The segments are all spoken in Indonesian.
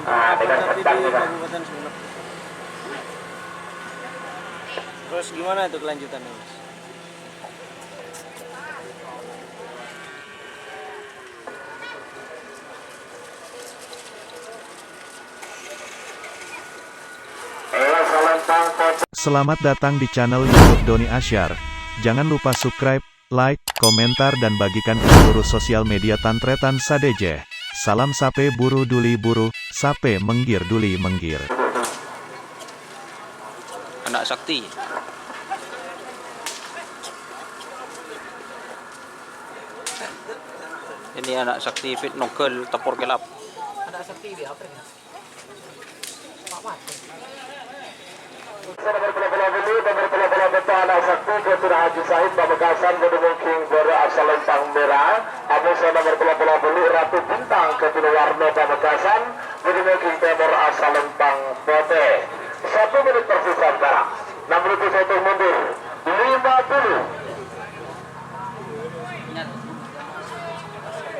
dengan tapi kencang di juga. Kabupaten Sumeneb. Terus gimana itu kelanjutannya, Mas? Selamat datang di channel YouTube Doni Asyar. Jangan lupa subscribe, like, komentar dan bagikan ke seluruh sosial media Tantretan Sadejeh. Salam sape buru duli buru, sape menggir duli menggir. Anak sakti. Ini anak sakti fit nogel tepur kelap. Anak sakti dia apa ya? Pak Mat. Nomor bola betul anak sakti Ketua Haji Said Pamekasan Bedumungking Bora asal Lempang Merah. Amusa nomor bola beli Ratu Bintang Ketua Warno Pamekasan Bedumungking Timur asal Lempang Pote. 1 menit tersisa sekarang. 6 menit satu mundur. 50.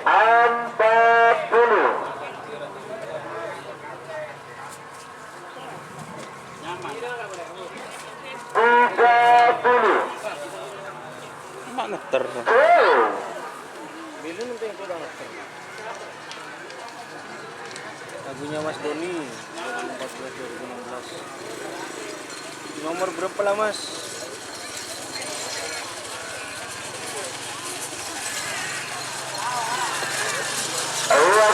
40. 30. Mak ngeter. Bilin untuk yang sudah ngeter. Lagunya Mas Doni 2014-2016. Nomor berapa lah, Mas?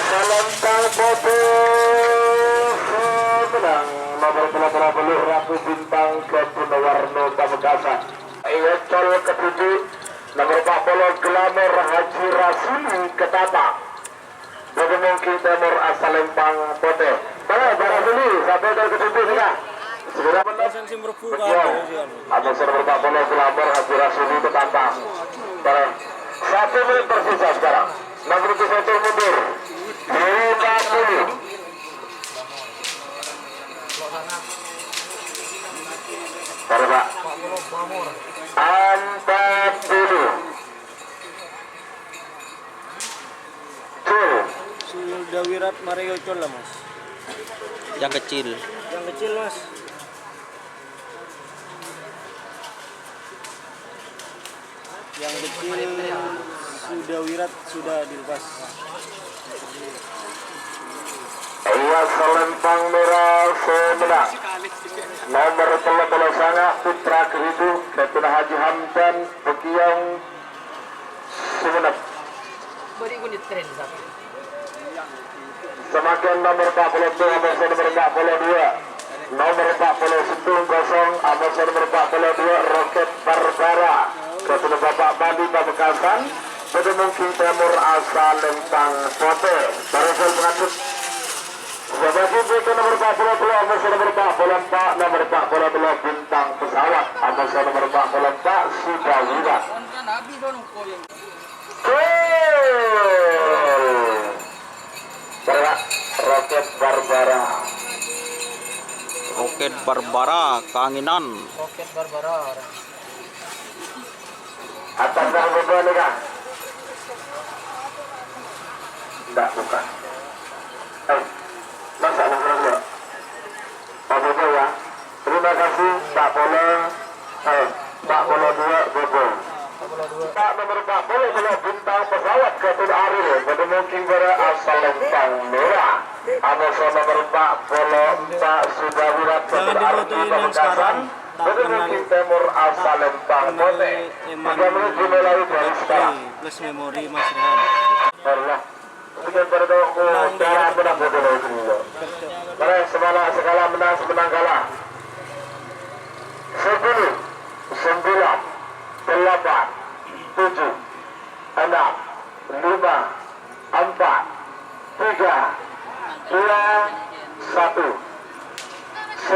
Selentang Pote menang nomor bola beli Ratu Bintang Ketua Warno Pamekasan. Col ke-7 nomor 40 Glamour Haji Rasuli Ketapang Bedumungking Timur asal Lempang Pote. Baik, Rasuli sampai dari ke-7 ya. Segera menang. Pesan sim rebu Atau nomor 40 Glamour Haji Rasuli Ketapang. Baik, 1 menit tersisa sekarang. 6 menit satu mundur. 50. Baru Pak. 40. Suldawirat Mario Col lah, Mas. Yang kecil. Yang kecil, Mas. Yang kecil Suldawirat sudah dilepas. Iya, Selempang Merah semenang. Nomor 13 sangat Putra Kehidu Ketua Haji Hamdan Bekiong Sumeneb. Beri kunit keren satu. Semakin nomor 42 Amosa nomor 42. Nomor 40 Sentung Kosong Amosa nomor 42 Roket Barbara Ketua Bapak Bandi Pamekasan Bedumungking Timur asal Lempang Pote. Barisal pengatur Sebagai berikut nomor 42 Amosa nomor 44 nomor 42 Bintang Pesawat Amosa nomor 44 Sudawirat. Roket Barbara. Roket Barbara keanginan. Roket Barbara. Atas dah bukan ni kan? Tak bukan. Masa bukan dulu. Apa ya? Terima kasih Pak Polo. Pak Polo 2 Bobo. Pak nomor 40 Bintang Pesawat Ketua Aril Bedumungking Bora asal Lempang Merah. Amosa nomor 40 Sudawirat Ketua Aril Pamekasan Bedumungking Timur asal Lempang Pote. 3 menit dimulai dari sekarang. Plus memori Mas Rehan. Allah. Kemudian pada cara menang bodoh itu. Baik, segala menang semenang kalah. 10, 9, 8, 7, 6, 5, 4, 3, 2, 1.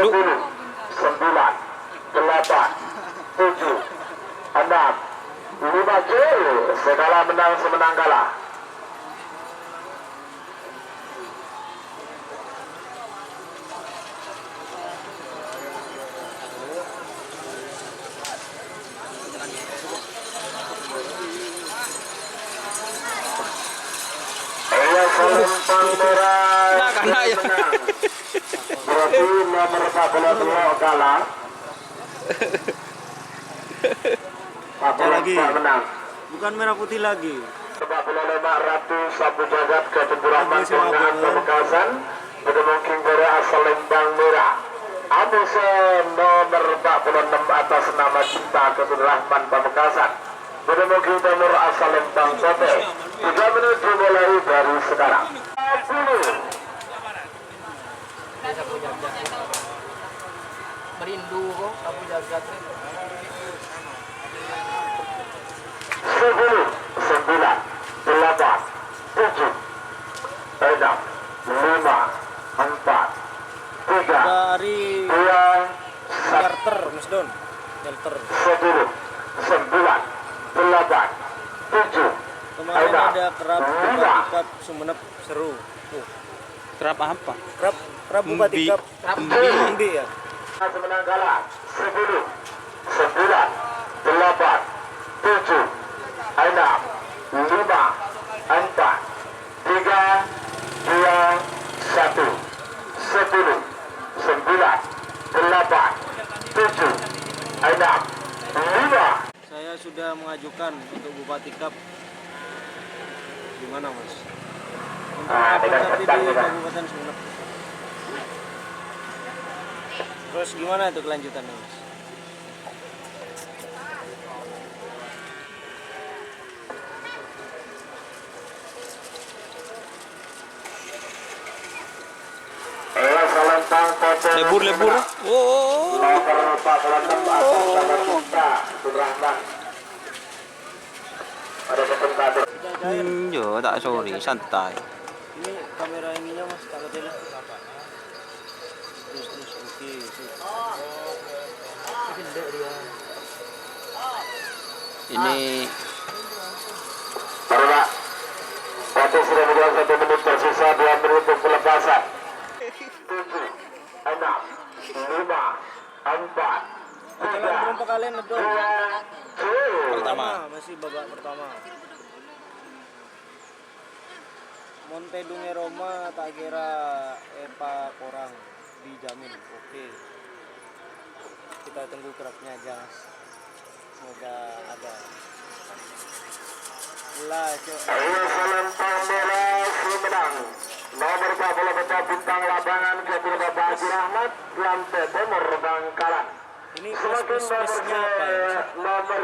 10, 9, 8, 7, 6, 5 gol. Segala menang semenang kalah. Selempang Merah Nah, karena ya. sepak bola Teluk kalah. Sepak bola lagi. tak menang. Bukan merah putih lagi. Sepak bola Lemak Ratu Sapu Jagat ke Rahman Lagi sama Pengaat Abang. Pamekasan. Bermungkin dari asal Lembang Merah. Amusen nomor 46 atas nama Cinta ke Rahman Pamekasan. Bermungkin nomor asal Lembang Kote. 3 menit dimulai dari sekarang. 10. Dia sapu jagat. Merindu kok sapu jagat. 10, 9, 8, 7, 6, 5, 4, 3, Dari 2, 1, Shelter, Mas Don. Shelter. 10, 9, 8, 7, Kemarin Aida. ada kerap Lima. Bupati Cup Sumenep seru. Kerap apa? Kerap Bupati Embi. Cup Embi ya. Semenang kalah 10, 9, 8, 7, 6, 5, 4, 3, 2, 1, 10, 9, 8, 7, 6, 5. Saya sudah mengajukan untuk Bupati Cup. Gimana Mas? Untuk dengan tapi di ketat, dengan. Kabupaten Sumenep. Terus gimana itu kelanjutannya Mas? Selentang Kota Lebur. Oh. Nomor 46 atas nama Cinta Rahman. Ada kesempatan. Kita cair. Yo, tak sorry, santai. Ini kamera ininya Mas, tak kecil. Terus oke. Gede dia. Ini Baru Pak. Waktu sudah berjalan 1 menit tersisa 2 menit untuk pelepasan. 7, 6, 5, 4, Jalan berapa kali ngedon? 2, pertama. Masih babak pertama. Monte Dunge Roma tak kira Epa Korang dijamin. Oke. Kita tunggu kerapnya aja Mas. Semoga ada. Lah, cok. Ayo Selentang bola Sumedang. Nomor 40 pecah bintang lapangan kepada Bapak Haji Rahmat lantai timur Bangkalan. Ini Semakin plus-plusnya apa ya? nomor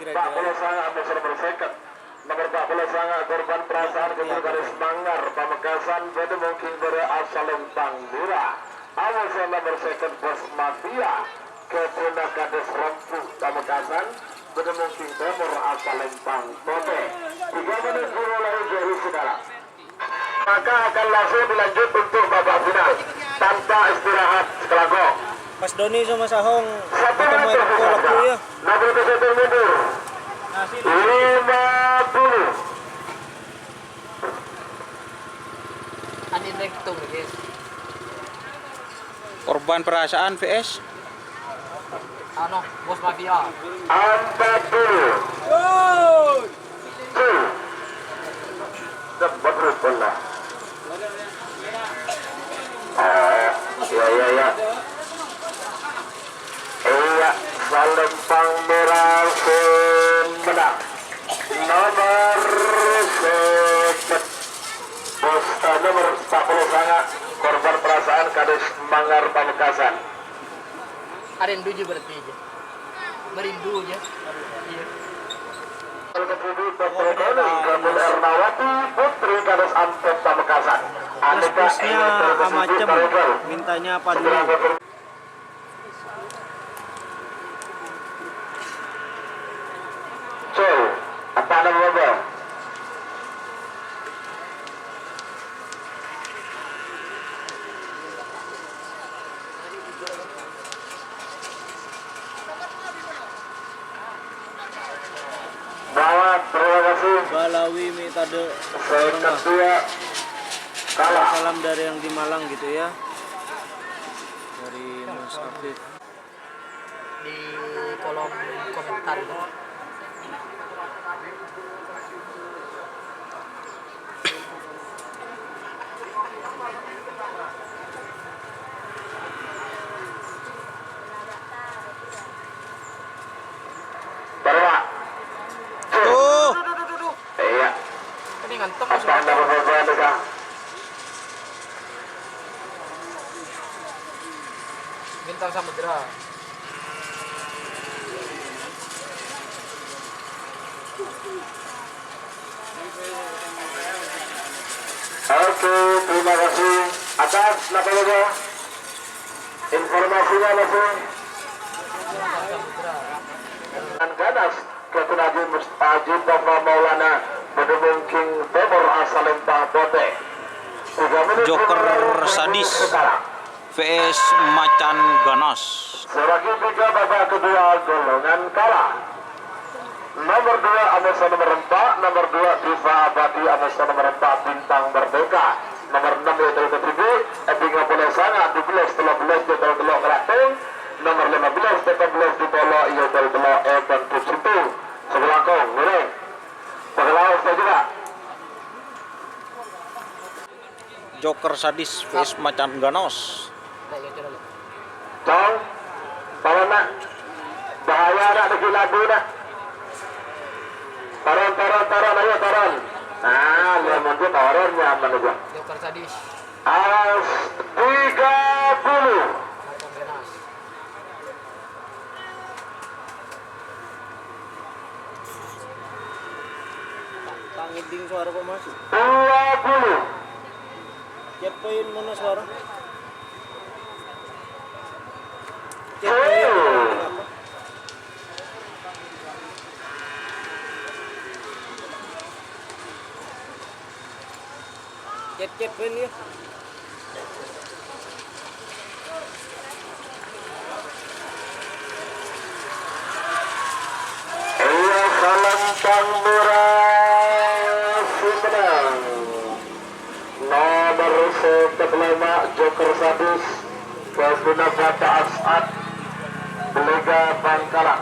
Kira-kira. 40 sangat nomor second. Nomor 40 sangat korban perasaan ke garis Manggar Pamekasan jadi mungkin dari asal Lembang Murah. Awas nomor second Bos Mafia ke Pundak Kades Rompuh Pamekasan jadi mungkin timur asal Lembang Kote. 3 menit dimulai dari sekarang. Maka akan langsung dilanjut untuk babak final tanpa istirahat sekelangkong. Mas Doni sama Sahong Satu ketemu meter Eko Laku ya. 61 mundur. Hasil 50. Anin rektum guys. korban perasaan VS. Ano, bos mafia. 40. Cepat bola. Ya. Iya, Salempang Merah Sumedang. Nomor second. Nomor 40 sangat korban perasaan Kades Manggar Pamekasan. Arin duju berarti aja. Merindu aja. Iya. Kabul Ernawati Putri Kades Ampet Pamekasan. plus-plusnya macam mintanya apa dulu? Apa ada mobil? Bawa, terima kasih. Balawi Metade Saya kedua kalah. salam dari yang di Malang gitu ya. Dari Mas Afif. Di kolom komentar itu. Bintang Samudra. Oke, terima kasih atas namanya. Informasinya langsung. Dan ganas Kapten Haji Papa Maulana Bedebung King Timur asal Lempang Bote. 3 menit Joker sadis vs macan ganas. Seragi 3 babak kedua golongan kalah. Nomor 2 Amusa nomor 4, nomor 2 Diva Abadi Amusa nomor 4 Bintang Merdeka. Nomor 6 Yaitu TV, Ebinga Boleh Sangat 12 telah belas Jadal Delok Rating. Nomor 15 tetap belas di Polo Yaitu Delok Evan Pusitu. Sebelangkong, Mireng. Pengelawan saya juga. Joker sadis vs macan ganas. Cong, taron nak. Bahaya nak degi lagu nak. Taron, ayo taron. Nah, lemon dia taron nyaman aja. Joker sadis. 30. Ganas. Tangiting suara kok masuk. 20. Cepain mana suara? Cepain ya. Iya, salam murah Sumedang. Nomor 15 Joker sadis Kasuna Bata Asad Belega Bangkalan.